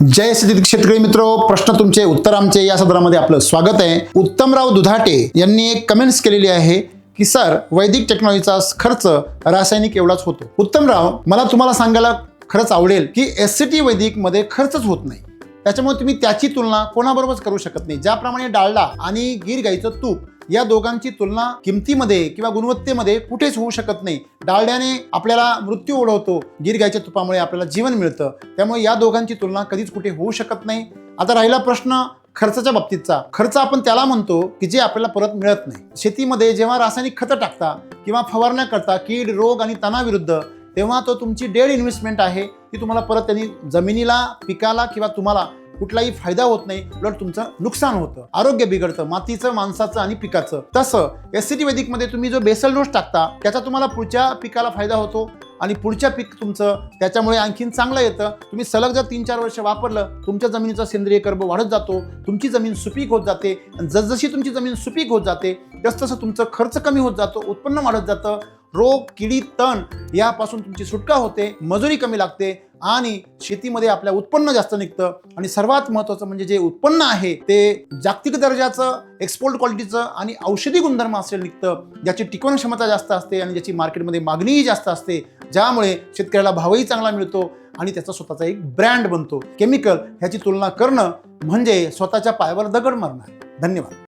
जय श्री शेतकरी मित्रो, प्रश्न तुमचे उत्तर आमचे या सदरामध्ये आपलं स्वागत आहे। उत्तमराव दुधाटे यांनी एक कमेंट्स केलेली आहे की सर, वैदिक टेक्नॉलॉजीचा खर्च रासायनिक एवढाच होतो। उत्तमराव, मला तुम्हाला सांगायला खरंच आवडेल की एससीटी वैदिक मध्ये खर्चच होत नाही, त्याच्यामुळे तुम्ही त्याची तुलना कोणाबरोबरच करू शकत नाही। ज्याप्रमाणे डालडा आणि गीर गाईचं तूप या दोघांची तुलना किमतीमध्ये किंवा गुणवत्तेमध्ये कुठेच होऊ शकत नाही। डालड्याने आपल्याला मृत्यू ओढवतो, गीर गाईच्या तुपामुळे आपल्याला जीवन मिळतं, त्यामुळे या दोघांची तुलना कधीच कुठे होऊ शकत नाही। आता राहिला प्रश्न खर्चाच्या बाबतीतचा। खर्च आपण त्याला म्हणतो की जे आपल्याला परत मिळत नाही। शेतीमध्ये जेव्हा रासायनिक खतं टाकता किंवा फवारण्या करता कीड, रोग आणि तणाविरुद्ध, तेव्हा तो तुमची डेड इन्व्हेस्टमेंट आहे ती तुम्हाला परत त्यांनी जमिनीला, पिकाला किंवा तुम्हाला कुठलाही फायदा होत नाही, उलट तुमचं नुकसान होतं, आरोग्य बिघडतं, मातीचं, माणसाचं आणि पिकाचं। तसं एससीटी वैदिक मध्ये तुम्ही जो बेसल डोस टाकता त्याचा तुम्हाला पुढच्या पिकाला फायदा होतो आणि पुढच्या पीक तुमचं त्याच्यामुळे आणखीन चांगलं येतं। तुम्ही सलग जर 3-4 वर्ष वापरलं, तुमच्या जमिनीचा सेंद्रिय कर्ब वाढत जातो, तुमची जमीन सुपीक होत जाते। जसजशी तुमची जमीन सुपीक होत जाते तसतसं तुमचं खर्च कमी होत जातो, उत्पन्न वाढत जातं, रोग, किडी, तण यापासून तुमची सुटका होते, मजुरी कमी लागते आणि शेतीमध्ये आपल्या उत्पन्न जास्त निघतं। आणि सर्वात महत्त्वाचं म्हणजे जे उत्पन्न आहे ते जागतिक दर्जाचं, एक्सपोर्ट क्वालिटीचं आणि औषधी गुणधर्म असलेलं निघतं, ज्याची टिकवण क्षमता जास्त असते आणि ज्याची मार्केटमध्ये मागणीही जास्त असते, ज्यामुळे शेतकऱ्याला भावही चांगला मिळतो आणि त्याचा स्वतःचा एक ब्रँड बनतो। केमिकल ह्याची तुलना करणं म्हणजे स्वतःच्या पायावर दगड मारणं। धन्यवाद।